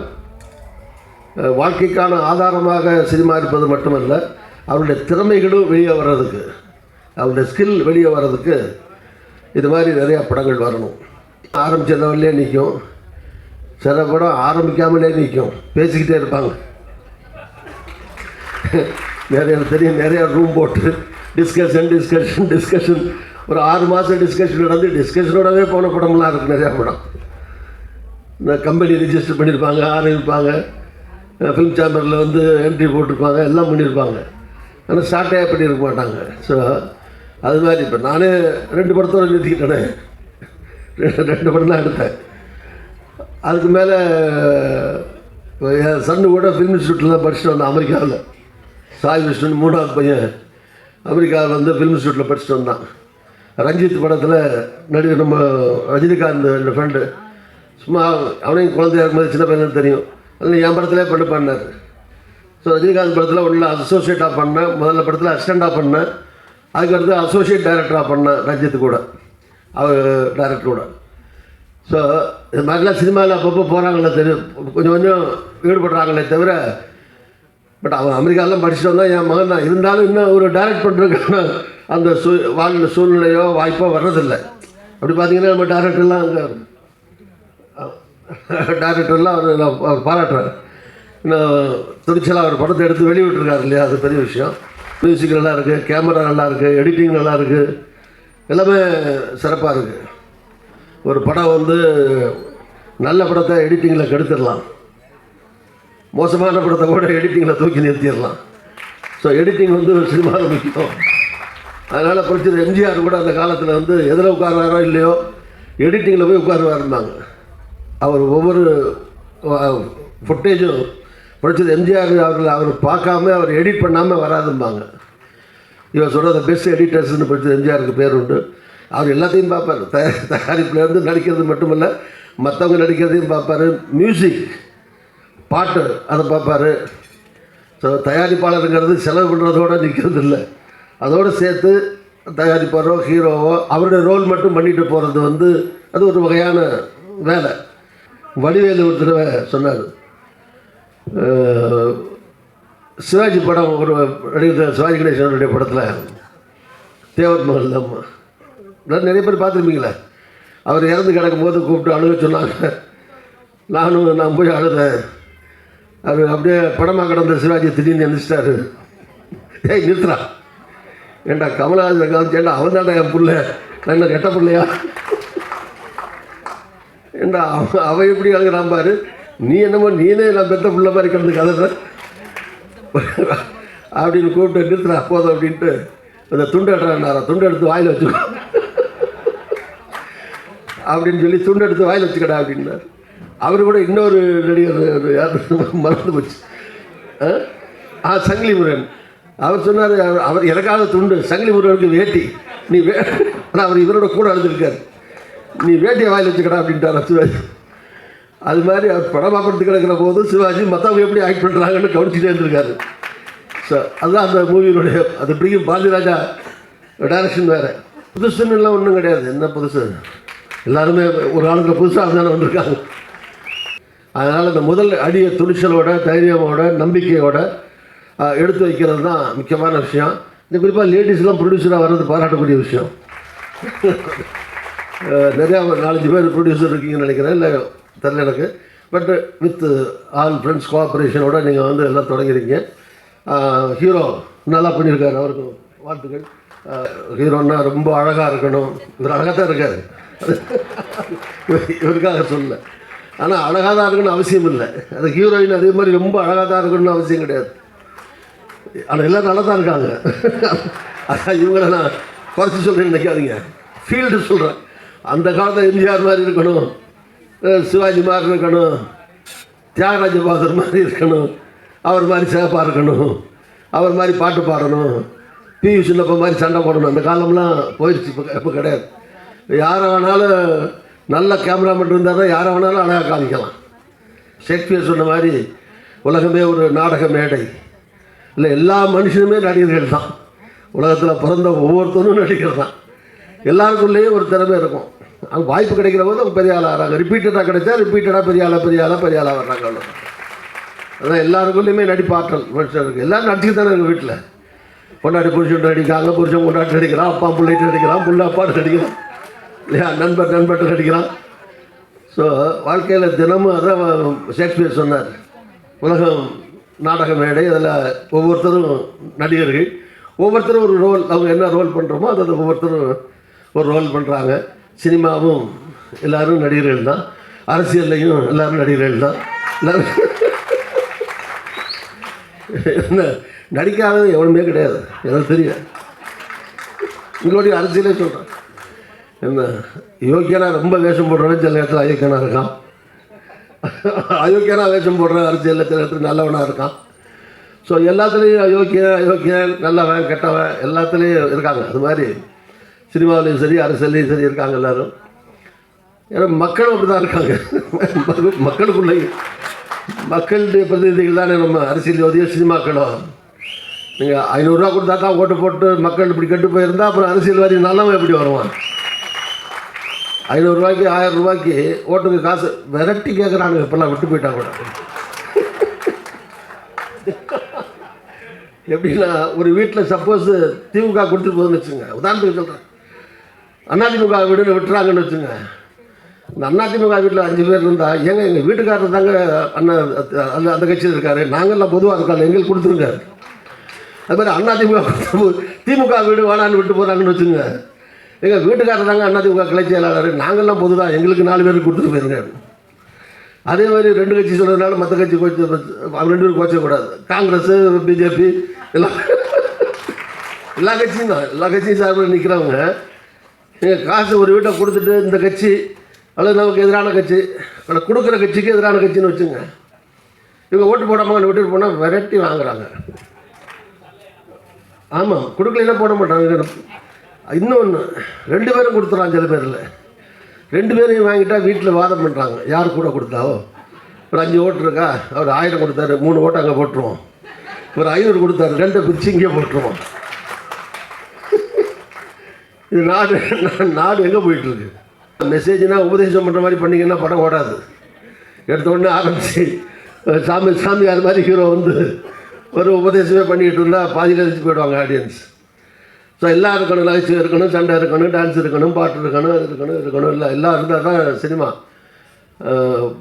S3: வாழ்க்கைக்கான ஆதாரமாக சினிமா இருப்பது மட்டுமல்ல, அவருடைய திறமைகளும் வெளியே வர்றதுக்கு, அவருடைய ஸ்கில் வெளியே வர்றதுக்கு இது மாதிரி நிறையா படங்கள் வரணும். ஆரம்பித்த லெவல்லே நிற்கும், சில படம் ஆரம்பிக்காமலே நிற்கும், பேசிக்கிட்டே இருப்பாங்க. நிறைய தெரியும், நிறையா ரூம் போட்டு டிஸ்கஷன் ஒரு 6 மாதம் டிஸ்கஷன் நடந்து டிஸ்கஷனோடவே போன படம்லாம் இருக்குது. நிறையா படம் இந்த கம்பெனி ரிஜிஸ்டர் பண்ணியிருப்பாங்க, ஆரம்பிப்பாங்க, ஃபிலிம் சேம்பரில் வந்து என்ட்ரி போட்டிருப்பாங்க, எல்லாம் பண்ணியிருப்பாங்க. ஆனால் ஸ்டார்ட்டே பண்ணியிருக்க மாட்டாங்க. ஸோ அது மாதிரி இப்போ நானே 2 படத்தோடு நிறுத்திக்கிட்டேனே, 2 படம் தான் எடுத்தேன். அதுக்கு மேலே என் சன்னு கூட ஃபிலிம் இன்ஸ்டியூட்டில் தான் படிச்சுட்டு வந்தான் அமெரிக்காவில். சாய் விஷ்ணு 3வது பையன் அமெரிக்காவில் வந்து ஃபிலிம் இன்ஸ்டியூட்டில் படிச்சுட்டு வந்தான். ரஞ்சித் படத்தில் நடிகர் நம்ம ரஜினிகாந்த் என் ஃப்ரெண்டு, சும்மா அவனையும் குழந்தையா இருக்கும்போது சின்ன பையனுக்கு தெரியும், அதில் என் படத்திலே பண்ணார். ஸோ ரஜினிகாந்த் படத்தில் ஒன்றில் அசோசியேட்டாக பண்ணேன், முதல்ல படத்தில் அசிஸ்டண்ட்டாக பண்ணேன், அதுக்கடுத்து அசோசியேட் டைரக்டராக பண்ணேன் ரஞ்சித்து கூட, அவர் டைரக்டர் கூட. ஸோ இது மாதிரிலாம் சினிமாவில் அப்பப்போ போகிறாங்களே தெரியும், கொஞ்சம் ஈடுபடுறாங்களே தவிர. பட் அவன் அமெரிக்காவெலாம் படிச்சுட்டு வந்தால் என் மகன் தான் இருந்தாலும் இன்னும் ஒரு டைரக்ட் பண்ணுறதுக்கான அந்த சூழ்நிலையோ வாய்ப்போ வர்றதில்லை. அப்படி பார்த்தீங்கன்னா நம்ம டைரக்டர்லாம் அவர் பாராட்டுறார். இன்னும் துணிச்சலாக அவர் படத்தை எடுத்து வெளியிட்டிருக்காரு இல்லையா, அது பெரிய விஷயம். மியூசிக் நல்லா இருக்குது, கேமரா நல்லா இருக்குது, எடிட்டிங் நல்லா இருக்குது, எல்லாமே சிறப்பாக இருக்குது. ஒரு படம் வந்து நல்ல படத்தை எடிட்டிங்கில் கெடுத்துடலாம், மோசமான படத்தை கூட எடிட்டிங்கில் தூக்கி நிறுத்திடலாம். ஸோ எடிட்டிங் வந்து சினிமாவில் முக்கியம். அதனால் படித்தது எம்ஜிஆர் கூட அந்த காலத்தில் வந்து எதில் உட்கார்றாரோ இல்லையோ எடிட்டிங்கில் போய் உட்காருவாருந்தாங்க. அவர் ஒவ்வொரு ஃபுட்டேஜும் படித்தது எம்ஜிஆர் அவர் பார்க்காம அவர் எடிட் பண்ணாமல் வராதும்பாங்க. இவர் சொல்கிற பெஸ்ட் எடிட்டர்ஸ்னு படித்தது எம்ஜிஆருக்கு பேர் உண்டு. அவர் எல்லாத்தையும் பார்ப்பார், தயாரிப்புலேருந்து நடிக்கிறது மட்டுமல்ல மற்றவங்க நடிக்கிறதையும் பார்ப்பார். மியூசிக் பாட்டு அதை பார்ப்பார். ஸோ தயாரிப்பாளருங்கிறது செலவு பண்ணுறதோடு நிற்கிறது இல்லை, அதோடு சேர்த்து தயாரிப்பாரோ ஹீரோவோ அவருடைய ரோல் மட்டும் பண்ணிட்டு போகிறது வந்து அது ஒரு வகையான வேலை. வடிவேலு ஒரு தடவை சொன்னார், சிவாஜி படம் ஒரு நடிகர் சிவாஜி கணேசனுடைய படத்தில் தேவர் மகள் அம்மா நிறைய பேர் பார்த்துருப்பீங்களே, அவர் இறந்து கிடக்கும்போது கூப்பிட்டு அழுக சொன்னாங்க. நான் போய் அழுதேன். அது அப்படியே படமாக கிடந்த சிவாஜி திடீர்னு எழுந்திரிச்சிட்டாரு. ஏய் நிறுத்துறா, ஏண்டா கமலஹாசன் காமிச்சு, ஏண்டா அவன் தாண்டா என் பிள்ளை, நான் என்ன கெட்ட பிள்ளையா, ஏண்டா அவன் எப்படி அழுகிறான் பாரு, நீ என்னமோ நீனே நான் பெற்ற பிள்ளை மாதிரி கிடந்து கதை அப்படின்னு கூப்பிட்டு நிறுத்துறா போதும் அப்படின்ட்டு அந்த துண்டு எடுறாரு. துண்டு எடுத்து வாயில் வச்சுக்கோ அப்படின்னு சொல்லி துண்டு எடுத்து வாயில் வச்சுக்கடா அப்படின்னார். அவர் கூட இன்னொரு நடிகர் யார் மறந்து போச்சு, சங்கிலி முருகன். அவர் சொன்னார், அவர் எனக்காக துண்டு, சங்கிலி முருகனுக்கு வேட்டி, நீ ஆனால் அவர் இவரோட கூட அழுதுருக்கார், நீ வேட்டியை வாயில் வச்சுக்கடா அப்படின்ட்டார் சிவாஜி. அது மாதிரி அவர் படம் பார்க்கறதுக்கு கிடக்கிற போது சிவாஜி மற்றவங்க எப்படி ஆக்ட் பண்ணுறாங்கன்னு கவனிச்சுட்டே இருந்திருக்காரு. ஸோ அதுதான் அந்த மூவியினுடைய அது பிடிக்கும். பாரதிராஜா டைரக்ஷன் வேறு, புதுசுன்னுலாம் ஒன்றும் கிடையாது. என்ன புதுசு, எல்லாருமே ஒரு காலத்தில் புதுசாக தானே வந்திருக்காங்க. அதனால் இந்த முதல் அடியை துணிச்சலோட தைரியமோட நம்பிக்கையோட எடுத்து வைக்கிறது தான் முக்கியமான விஷயம். இந்த குறிப்பாக லேடிஸ்லாம் ப்ரொடியூசராக வர்றது பாராட்டக்கூடிய விஷயம். நிறையா 4-5 பேர் ப்ரொடியூசர் இருக்கீங்கன்னு நினைக்கிறேன், இல்லை தெரில எனக்கு. பட் வித் ஆல் ஃப்ரெண்ட்ஸ் கோஆப்ரேஷனோட நீங்கள் வந்து எல்லாம் தொடங்கிறீங்க. ஹீரோ நல்லா பண்ணியிருக்காரு, அவருக்கு வாழ்த்துக்கள். ஹீரோன்னா ரொம்ப அழகாக இருக்கணும், இவர் அழகாக தான் இருக்கார், இவருக்காக சொல்லலை. ஆனால் அழகாக தான் இருக்கணும்னு அவசியம் இல்லை, அது ஹீரோயின் அதே மாதிரி ரொம்ப அழகாக தான் இருக்கணும்னு அவசியம் கிடையாது. ஆனால் எல்லோரும் நல்லா தான் இருக்காங்க. அதான் இவங்களை நான் குறைச்சி சொல்கிறேன்னு நினைக்காதீங்க, ஃபீல்டு சொல்கிறேன். அந்த காலத்தில் எம்ஜிஆர் மாதிரி இருக்கணும், சிவாஜி மாதிரி இருக்கணும், தியாகராஜ பாதர் மாதிரி இருக்கணும், அவர் மாதிரி சேப்பாக இருக்கணும், அவர் மாதிரி பாட்டு பாடணும், பிவி சின்னப்ப மாதிரி சண்டை போடணும். அந்த காலம்லாம் போயிடுச்சு, இப்போ கிடையாது. யாரை வேணாலும் நல்ல கேமராமேன் இருந்தால் தான் யாரை வேணாலும் அழகாக காமிக்கலாம். ஷேக்ஸ்பியர் சொன்ன மாதிரி உலகமே ஒரு நாடக மேடை இல்லை, எல்லா மனுஷனுமே நடிகர்கள் தான். உலகத்தில் பிறந்த ஒவ்வொருத்தரும் நடிகர் தான். எல்லாருக்குள்ளேயும் ஒரு திறமை இருக்கும். அவங்க வாய்ப்பு கிடைக்கிற போது அவங்க பெரிய ஆளாக ஆகிறாங்க. ரிப்பீட்டடாக கிடைச்சா ரிப்பீட்டடாக பெரிய ஆளாக வர்றாங்க. அவ்வளோ அதான் எல்லாருக்குள்ளேயுமே நடிப்பாற்றல் மனுஷன் இருக்குது. எல்லோரும் நடிச்சு தானே இருக்குது. வீட்டில் பொண்டாட்டி புருஷன் நடிக்கிறாங்க, புருஷன் பொண்டாட்டி நடிக்கிறான், அப்பா பிள்ளைட்டு நடிக்கிறான், புள்ள அப்பாட்டு நடிக்கிறான், இல்லையா, நண்பர்கிட்ட நடிக்கிறான். ஸோ வாழ்க்கையில் தினமும் அதான் ஷேக்ஸ்பியர் சொன்னார், உலகம் நாடக மேடை, அதில் ஒவ்வொருத்தரும் நடிகர்கள், ஒவ்வொருத்தரும் ஒரு ரோல், அவங்க என்ன ரோல் பண்ணுறோமோ அதை ஒவ்வொருத்தரும் ஒரு ரோல் பண்ணுறாங்க. சினிமாவும் எல்லோரும் நடிகர்கள் தான், அரசியல்லையும் எல்லோரும் நடிகர்கள் தான். எல்லோரும் என்ன நடிக்காதது எவனுமே கிடையாது, எனக்கு தெரியும். உங்களுடைய அரசியலே சொல்கிறேன். என்ன யோக்கியனா ரொம்ப வேஷம் போடுறவன் சில நேரத்தில் அயோக்கியனாக இருக்கான், அயோக்கியனா வேஷம் போடுற அரசியலில் சில நேரத்தில் நல்லவனாக இருக்கான். ஸோ எல்லாத்துலேயும் அயோக்கியன் நல்லவன் கெட்டவன் எல்லாத்துலேயும் இருக்காங்க. அது மாதிரி சினிமாவிலையும் சரி அரசியல்லையும் சரி இருக்காங்க எல்லோரும். ஏன்னா மக்களும் அப்படி தான் இருக்காங்க. மக்களுக்குள்ளேயும் மக்களுடைய பிரதிநிதிகள் தானே நம்ம அரசியல்வாதியோ சினிமாக்களோ. நீங்கள் 500 ரூபா கொடுத்தா தான் ஓட்டு போட்டு மக்கள் இப்படி கெட்டு போயிருந்தால் அப்புறம் அரசியல்வாதி நல்லவன் எப்படி வருவான்? 500 ரூபாய்க்கு 1000 ரூபாய்க்கு ஓட்டுக்கு காசு விரட்டி கேட்குறாங்க. இப்போல்லாம் விட்டு போயிட்டா கூட எப்படின்னா, ஒரு வீட்டில் சப்போஸ் திமுக கொடுத்துட்டு போகுதுன்னு வச்சுங்க, உதாரணத்துக்கு சொல்கிறேன், அதிமுக வீடுன்னு விட்டுறாங்கன்னு வச்சுங்க. இந்த அதிமுக வீட்டில் 5 பேர் இருந்தால், எங்கள் வீட்டுக்காரர் தாங்க அண்ணன் அந்த கட்சியில் இருக்கார், நாங்கள்லாம் பொதுவாக இருக்காங்க, எங்களுக்கு கொடுத்துருக்காரு. அது மாதிரி அதிமுக திமுக வீடு வேணான்னு விட்டு போகிறாங்கன்னு வச்சுங்க. எங்கள் வீட்டுக்காரர் தாங்க அதிமுக கிளை செயலாளர், நாங்கள்லாம் பொது தான், எங்களுக்கு 4 பேருக்கு கொடுத்துட்டு போயிருக்காரு. அதே மாதிரி 2 கட்சி சொல்கிறதுனால மற்ற கட்சி கோச்சு 2 பேரும் கோச்சக்கூடாது. காங்கிரஸ், பிஜேபி எல்லா கட்சியும் தான், எல்லா கட்சியும் சார்பில் நிற்கிறவங்க நீங்கள் காசு ஒரு வீட்டை கொடுத்துட்டு இந்த கட்சி அல்லது நமக்கு எதிரான கட்சி கொடுக்குற கட்சிக்கு எதிரான கட்சின்னு வச்சுங்க, இவங்க ஓட்டு போடாமல் விட்டுட்டு போனால் விரட்டி வாங்குறாங்க. ஆமாம், கொடுக்கலைன்னா போட மாட்டாங்க. இன்னொன்று 2 பேரும் கொடுத்துட்றாங்க. சில பேரில் 2 பேரையும் வாங்கிட்டா வீட்டில் வாதம் பண்ணுறாங்க, யார் கூட கொடுத்தாவோ ஒரு 5 ஓட்டு இருக்கா, அவர் 1000 கொடுத்தாரு, 3 ஓட்டு அங்கே போட்டுருவோம். ஒரு 500 கொடுத்தாரு, 2 பிரித்து இங்கே போட்டுருவோம். இது நாடு எங்கே போயிட்டுருக்கு? மெசேஜ்னால் உபதேசம் பண்ணுற மாதிரி பண்ணிங்கன்னா படம் ஓடாது. எடுத்த உடனே ஆரம்பிச்சு சாமியார் மாதிரி ஹீரோ வந்து ஒரு உபதேசமே பண்ணிக்கிட்டு இருந்தால் பாதி கழிச்சு போயிடுவாங்க ஆடியன்ஸ். ஸோ எல்லாம் இருக்கணும், நகைச்சுவை இருக்கணும், சண்டை இருக்கணும், டான்ஸ் இருக்கணும், பாட்டு இருக்கணும், இருக்கணும் இல்லை எல்லாம் இருந்தால் தான் சினிமா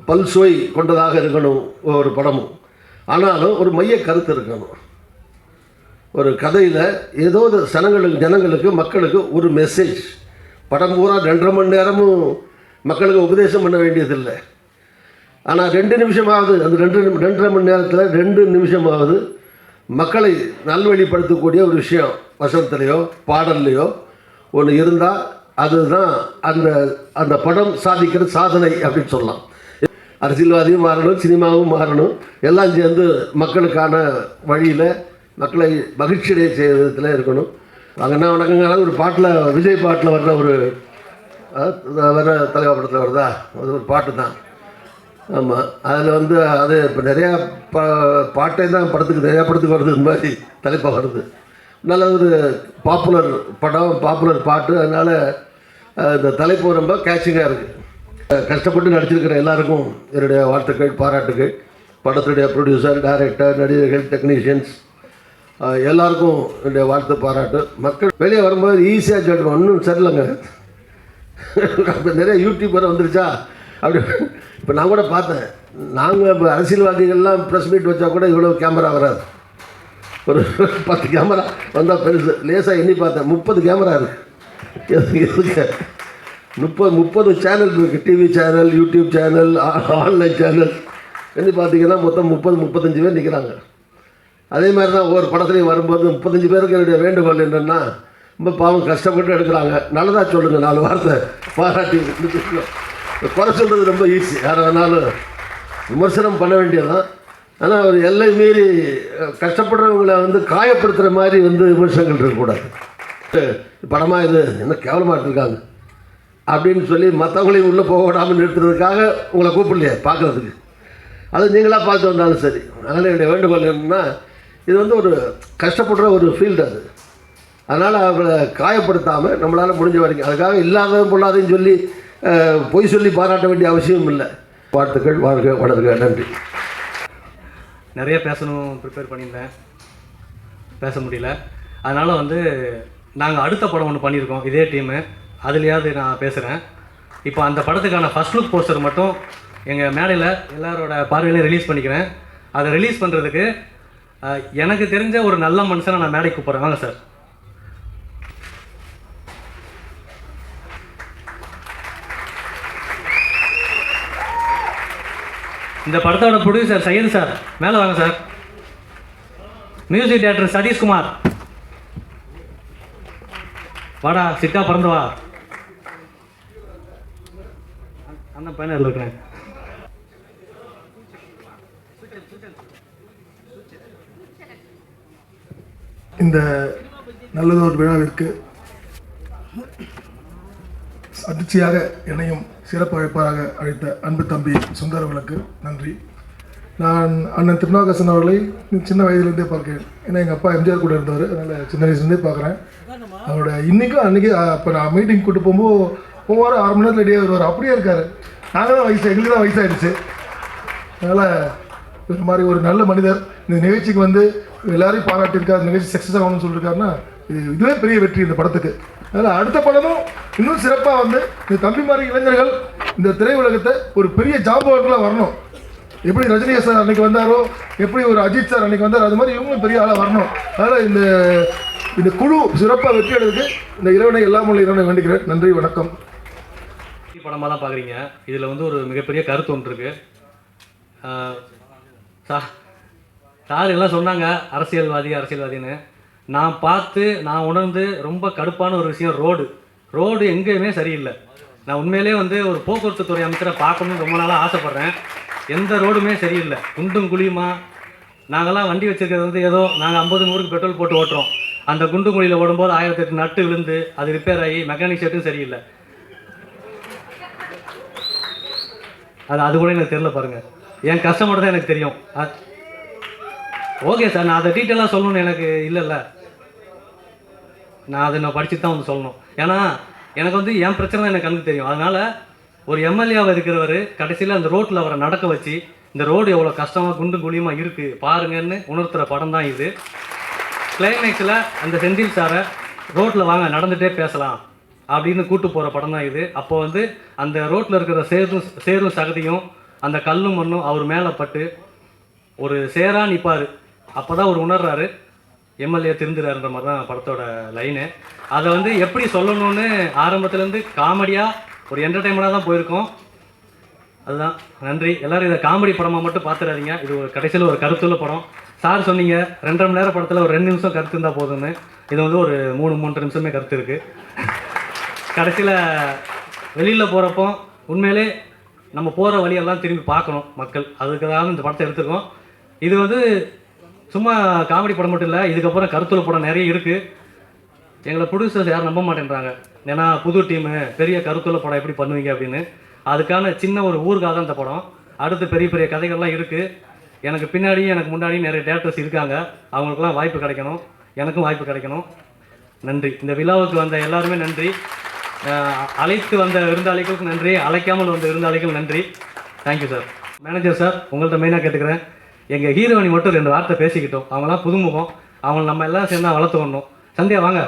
S3: பல்சுவை கொண்டதாக இருக்கணும் ஒரு படமும். ஆனாலும் ஒரு மைய கருத்து இருக்கணும். ஒரு கதையில் ஏதோ ஒரு ஜனங்களுக்கு மக்களுக்கு ஒரு மெசேஜ். படம் பூரா 2.5 மணி நேரமும் மக்களுக்கு உபதேசம் பண்ண வேண்டியதில்லை. ஆனால் 2 நிமிஷமாவது அந்த 2.5 மணி நேரத்தில் 2 நிமிஷமாவது மக்களை நல்வழிப்படுத்தக்கூடிய ஒரு விஷயம் வசனத்துலேயோ பாடல்லையோ ஒன்று இருந்தால் அதுதான் அந்த படம் சாதிக்கிற சாதனை அப்படின்னு சொல்லலாம். அரசியல்வாதியும் மாறணும், சினிமாவும் மாறணும், எல்லாம் சேர்ந்து மக்களுக்கான வழியில் மக்களை மகிழ்ச்சியடைய செய்கிற விதத்தில் இருக்கணும். அங்கன்னா வணக்கங்கால ஒரு பாட்டில், விஜய் பாட்டில் வர்ற ஒரு தலைவா படத்தில் வருதா, அது ஒரு பாட்டு தான். ஆமாம், அதில் வந்து அது இப்போ நிறையா பாட்டே தான் நிறையா படத்துக்கு வருது, இந்த மாதிரி தலைப்பாக வருது. நல்ல ஒரு பாப்புலர் படம், பாப்புலர் பாட்டு. அதனால் இந்த தலைப்பு ரொம்ப கேட்சிங்காக இருக்குது. கஷ்டப்பட்டு நடிச்சிருக்கிற எல்லாருக்கும் என்னுடைய வாழ்த்துக்கள், பாராட்டுகள். படத்துடைய ப்ரொடியூசர், டைரக்டர், நடிகர்கள், டெக்னீஷியன்ஸ் எல்லாருக்கும் என்னுடைய வாழ்த்து, பாராட்டு. மக்கள் வெளியே வரும்போது ஈஸியாக சொல்கிறோம், ஒன்றும் சரியில்லைங்க. இப்போ நிறைய யூடியூபர் வந்துருச்சா அப்படி. இப்போ நான் கூட பார்த்தேன், நாங்கள் இப்போ அரசியல்வாதிகள்லாம் ப்ரெஸ் மீட் வச்சா கூட இவ்வளோ கேமரா வராது. ஒரு 10 கேமரா வந்தால் பெருசு. லேசாக எண்ணி பார்த்தேன், 30 கேமரா இருக்குது. 30 சேனல் இருக்குது. TV channel, YouTube channel, online channel. எண்ணி பார்த்தீங்கன்னா மொத்தம் 30-35 பேர் நிற்கிறாங்க. அதே மாதிரி தான் ஒவ்வொரு படத்துலையும் வரும்போது 35 பேருக்கு என்னுடைய வேண்டுகோள் என்னென்னா, ரொம்ப பாவம் கஷ்டப்பட்டு எடுக்கிறாங்க, நல்லதாக சொல்லுங்கள், 4 வார்த்தை பாராட்டி. குறை சொல்கிறது ரொம்ப ஈஸி, யாரை வேணாலும் விமர்சனம் பண்ண வேண்டியதான். ஆனால் ஒரு எல்லை மீறி கஷ்டப்படுறவங்களை வந்து காயப்படுத்துகிற மாதிரி வந்து விமர்சனங்கள் இருக்கக்கூடாது. படமாக இது என்ன கேவலமாக எடுத்துருக்காங்க அப்படின்னு சொல்லி மற்றவங்களையும் உள்ளே போக விடாமல் நிறுத்துறதுக்காக உங்களை கூப்பிடலையே பார்க்குறதுக்கு, அது நீங்களாக பார்த்து வந்தாலும் சரி. அதனால் என்னுடைய வேண்டுகோள் என்னென்னா, இது வந்து ஒரு கஷ்டப்படுற ஒரு ஃபீல்டு அது. அதனால் அவங்களை காயப்படுத்தாமல் நம்மளால் முடிஞ்ச வரைக்கும், அதுக்காக இல்லாததும் பொல்லாதையும் சொல்லி பொய் சொல்லி பாராட்ட வேண்டிய அவசியம் இல்லை. வாழ்த்துக்கள், வாழ்க வளர்க. நன்றி.
S4: நிறைய பேசணும் ப்ரிப்பேர் பண்ணியிருந்தேன், பேச முடியல. அதனால் வந்து நாங்கள் அடுத்த படம் ஒன்று பண்ணியிருக்கோம், இதே டீமு, அதுலேயாவது நான் பேசுகிறேன். இப்போ அந்த படத்துக்கான ஃபர்ஸ்ட் லுக் போஸ்டர் மட்டும் எங்கள் மேடையில் எல்லாரோட பார்வையிலையும் ரிலீஸ் பண்ணிக்கிறேன். அதை ரிலீஸ் பண்ணுறதுக்கு எனக்கு தெரிஞ்ச ஒரு நல்ல மனுஷனை நான் மேடைக்கு கூப்பிட்றேன். வாங்க சார். இந்த படத்தோட ப்ரொடியூசர் சையது சார், மேலே வாங்க சார். மியூசிக் டைரக்டர் சதீஷ்குமார், வாடா சிட்டா பறந்து வா. அந்த பையனில் இருக்கிறேன்.
S5: இந்த நல்லதொரு விழாவிற்கு அதிர்ச்சியாக என்னையும் சிறப்பு அழைப்பாளராக அழைத்த அன்பு தம்பி சுந்தர் அவர்களுக்கு நன்றி. நான் அண்ணன் திருநாகசன் அவர்களை சின்ன வயதிலிருந்தே பார்க்கிறேன். ஏன்னா எங்கள் அப்பா எம்ஜிஆர் கூட இருந்தவர், அதனால் சின்ன வயசுலேருந்தே பார்க்குறேன். அவரோட இன்றைக்கும் அன்றைக்கி இப்போ நான் மீட்டிங் கூட்டு போகும்போது ஒவ்வொரு 1/2 மணி நேரத்தில் ரெடியாக வருவார். அப்படியே இருக்கார். நாங்கள் தான் எங்களுக்கு தான் வயசாகிடுச்சு. அதனால் இது மாதிரி ஒரு நல்ல மனிதர் இந்த நிகழ்ச்சிக்கு வந்து எல்லாரையும் பாராட்டியிருக்காரு, நிகழ்ச்சி சக்ஸஸ் ஆகணும்னு சொல்லியிருக்காருன்னா இதுவே பெரிய வெற்றி இந்த படத்துக்கு. அதனால் அடுத்த படமும் இன்னும் சிறப்பாக வந்து இந்த தம்பி மாதிரி இளைஞர்கள் இந்த திரையுலகத்தை ஒரு பெரிய ஜாம்பவர்களாக வரணும். எப்படி ரஜினி சார் அன்றைக்கி வந்தாரோ, எப்படி ஒரு அஜித் சார் அன்றைக்கி வந்தாரோ, அது மாதிரி இவங்களும் பெரிய ஆளாக வரணும். அதனால் இந்த குழு சிறப்பாக வெற்றி எடுத்து இந்த இறைவனை எல்லாம் உள்ள இறைவனை வேண்டிக்கிறேன். நன்றி, வணக்கம்.
S4: படமாக தான் பார்க்குறீங்க. இதில் வந்து ஒரு மிகப்பெரிய கருத்து ஒன்று இருக்குது. சார் எல்லாம் சொன்னாங்க அரசியல்வாதின்னு. நான் உணர்ந்து ரொம்ப கடுப்பான ஒரு விஷயம் ரோடு எங்கேயுமே சரியில்லை. நான் உண்மையிலே வந்து ஒரு போக்குவரத்து துறை அமைச்சரை பார்க்கணுன்னு ரொம்ப நாளாக ஆசைப்பட்றேன். எந்த ரோடுமே சரியில்லை, குண்டும் குழியுமா. நாங்கள்லாம் வண்டி வச்சுருக்கிறது வந்து ஏதோ நாங்கள் 50-100க்கு பெட்ரோல் போட்டு ஓட்டுறோம். அந்த குண்டும் குழியில் ஓடும்போது 1008 நட்டு விழுந்து அது ரிப்பேர் ஆகி மெக்கானிக் செட்டும் சரியில்லை. அது கூட எனக்கு தெரியல பாருங்கள். என் கஷ்டம் மட்டும் தான் எனக்கு தெரியும். ஓகே சார், நான் அதை டீட்டெயிலாக சொல்லணும்னு எனக்கு இல்லைல்ல. நான் படிச்சுட்டு தான் வந்து சொல்லணும். ஏன்னா எனக்கு வந்து என் பிரச்சனை தான் எனக்கு கண்ணுக்கு தெரியும். அதனால் ஒரு எம்எல்ஏவாக இருக்கிறவர் கடைசியில் அந்த ரோட்டில் அவரை நடக்க வச்சு இந்த ரோடு எவ்வளோ கஷ்டமாக குண்டு குழியுமாக இருக்குது பாருங்கன்னு உணர்த்துகிற படம் தான் இது. கிளைமேக்ஸில் அந்த செந்தில் சாரை ரோட்டில் வாங்க நடந்துகிட்டே பேசலாம் அப்படின்னு கூட்டு போகிற படம் தான் இது. அப்போ வந்து அந்த ரோட்டில் இருக்கிற சேரும் சகதியும் அந்த கல்லும் மண்ணும் அவர் மேலே பட்டு ஒரு சேராக நிற்பார். அப்போ தான் அவர் உணர்றாரு எம்எல்ஏ திருந்துறாருன்ற மாதிரி தான் படத்தோட லைனு. அதை வந்து எப்படி சொல்லணும்னு ஆரம்பத்துலேருந்து காமெடியாக ஒரு என்டர்டைன்மெண்ட்டாக தான் போயிருக்கோம். அதுதான். நன்றி. எல்லோரும் இதை காமெடி படமாக மட்டும் பார்த்துடாதீங்க. இது ஒரு கடைசியில் ஒரு கருத்துள்ள படம். சார் சொன்னீங்க 2.5 மணி நேரம் படத்தில் ஒரு 2 நிமிஷம் கருத்து இருந்தால் போதும்னு. இது வந்து ஒரு 3-3.5 நிமிஷமே கருத்து இருக்குது. கடைசியில் வெளியில் போகிறப்போ உண்மையிலே நம்ம போகிற வழியெல்லாம் திரும்பி பார்க்கணும் மக்கள். அதுக்காக இந்த படத்தை எடுத்துருக்கோம். இது வந்து சும்மா காமெடி படம் மட்டும் இல்லை, இதுக்கப்புறம் கருத்துள்ள படம் நிறைய இருக்குது. எங்களை ப்ரொடியூசர்ஸ் யாரும் நம்ப மாட்டேன்றாங்க. ஏன்னா புது டீமு பெரிய கருத்துள்ள படம் எப்படி பண்ணுவீங்க அப்படின்னு. அதுக்கான சின்ன ஒரு ஊருக்காக தான் இந்த படம். அடுத்து பெரிய பெரிய கதைகள்லாம் இருக்குது. எனக்கு பின்னாடி எனக்கு முன்னாடி நிறைய டேரக்டர்ஸ் இருக்காங்க. அவங்களுக்குலாம் வாய்ப்பு கிடைக்கணும், எனக்கும் வாய்ப்பு கிடைக்கணும். நன்றி. இந்த விழாவுக்கு வந்த எல்லாருமே நன்றி. அழைத்து வந்த விருந்தாளிகளுக்கு நன்றி, அழைக்காமல் வந்த விருந்தாளிகள் நன்றி. Thank you sir. மேனேஜர் சார், உங்கள்கிட்ட மெயினாக கேட்டுக்கிறேன், எங்கள் ஹீரோயினி மட்டும் 2 வார்த்தை பேசிக்கிட்டோம். அவங்களாம் புதுமுகம், அவங்கள நம்ம எல்லாம் சேர்ந்தா வளர்த்து வரணும். சந்தியா வாங்க.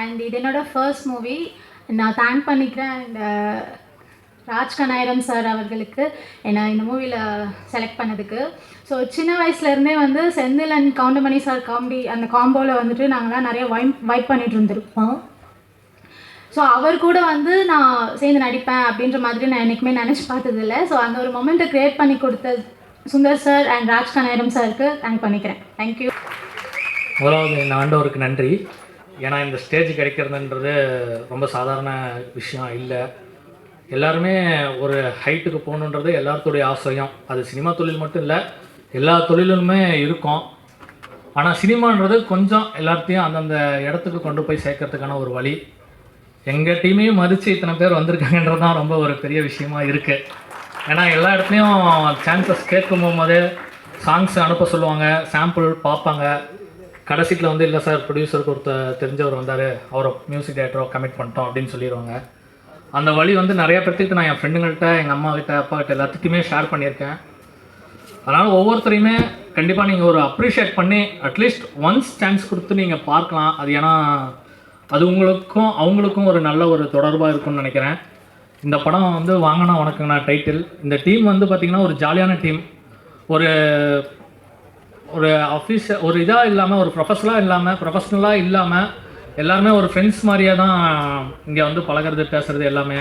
S6: அண்ட் இது என்னோட ஃபர்ஸ்ட் மூவி. நான் தேங்க் பண்ணிக்கிறேன் அண்ட் ராஜ் கனாயிரம் சார் அவர்களுக்கு என்னை இந்த மூவியில் செலக்ட் பண்ணதுக்கு. ஸோ சின்ன வயசுலேருந்தே வந்து Senthil and Goundamani sir comedy அந்த காம்போவில் வந்துட்டு நாங்களாம் நிறைய வைப் பண்ணிட்டு இருந்திருப்போம். ஸோ அவர் கூட வந்து நான் சேர்ந்து நடிப்பேன் அப்படின்ற மாதிரி நான் என்றைக்குமே நினச்சி பார்த்ததில்லை. ஸோ அந்த ஒரு மொமெண்ட்டை க்ரியேட் பண்ணி கொடுத்த சுந்தர் சார் அண்ட் ராஜ் கனாயிரம் சாருக்கு தேங்க் பண்ணிக்கிறேன். தேங்க்யூ.
S7: முதலாவது இந்த ஆண்டவருக்கு நன்றி. ஏன்னா இந்த ஸ்டேஜ் கிடைக்கிறதுன்றது ரொம்ப சாதாரண விஷயம் இல்லை. எல்லாருமே ஒரு ஹைட்டுக்கு போகணுன்றது எல்லாத்துடைய ஆசையும். அது சினிமா தொழில் மட்டும் இல்லை, எல்லா தொழிலுமே இருக்கும். ஆனால் சினிமான்றது கொஞ்சம் எல்லாத்தையும் அந்தந்த இடத்துக்கு கொண்டு போய் சேர்க்கறதுக்கான ஒரு வழி. எங்கள் டீமையும் மதித்து இத்தனை பேர் வந்திருக்காங்கன்றது தான் ரொம்ப ஒரு பெரிய விஷயமா இருக்குது. ஏன்னா எல்லா இடத்துலையும் சான்சஸ் கேட்கும் போதே சாங்ஸ் அனுப்ப சொல்லுவாங்க, சாம்பிள் பார்ப்பாங்க. கடைசியில் வந்து இல்லை சார் ப்ரொடியூசருக்கு ஒருத்தர் தெரிஞ்சவர் வந்தார், அவரை மியூசிக் டைரக்டரோ கமிட் பண்ணிட்டோம் அப்படின்னு சொல்லிடுவாங்க. அந்த வழி வந்து நிறைய பேர்த்துக்கு நான் என் ஃப்ரெண்டுங்கள்கிட்ட, எங்கள் அம்மாக்கிட்ட, அப்பாக்கிட்ட எல்லாத்துக்குமே ஷேர் பண்ணியிருக்கேன். அதனால் ஒவ்வொருத்தரையுமே கண்டிப்பாக நீங்கள் ஒரு அப்ரிஷியேட் பண்ணி அட்லீஸ்ட் ஒன்ஸ் சான்ஸ் கொடுத்து நீங்கள் பார்க்கலாம். அது ஏன்னா அது உங்களுக்கும் அவங்களுக்கும் ஒரு நல்ல ஒரு தொடர்பாக இருக்கும்னு நினைக்கிறேன். இந்த படம் வந்து வாங்கினா உனக்குண்ணா டைட்டில். இந்த டீம் வந்து பார்த்திங்கன்னா ஒரு ஜாலியான டீம். ஒரு ஒரு ஆஃபீஸர் ஒரு இதாக இல்லாமல், ஒரு ப்ரொஃபஷ்னலாக இல்லாமல் எல்லாருமே ஒரு ஃப்ரெண்ட்ஸ் மாதிரியே தான் இங்கே வந்து பழகிறது, பேசுகிறது எல்லாமே.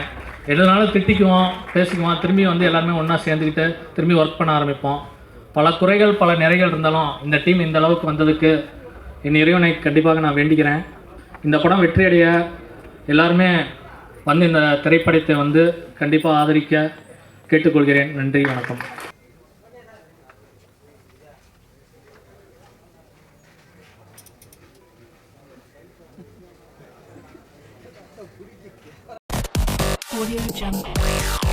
S7: எதுனாலும் திட்டிக்குவோம், பேசிக்குவோம், திரும்பி வந்து எல்லாருமே ஒன்றா சேர்ந்துக்கிட்டு திரும்பி ஒர்க் பண்ண ஆரம்பிப்போம். பல குறைகள் பல நிறைகள் இருந்தாலும் இந்த டீம் இந்த அளவுக்கு வந்ததுக்கு என் இறைவனை கண்டிப்பாக நான் வேண்டிக்கிறேன். இந்த படம் வெற்றியடைய எல்லாருமே வந்து இந்த திரைப்படத்தை வந்து கண்டிப்பாக ஆதரிக்க கேட்டுக்கொள்கிறேன். நன்றி, வணக்கம்.
S8: Audio Jungle.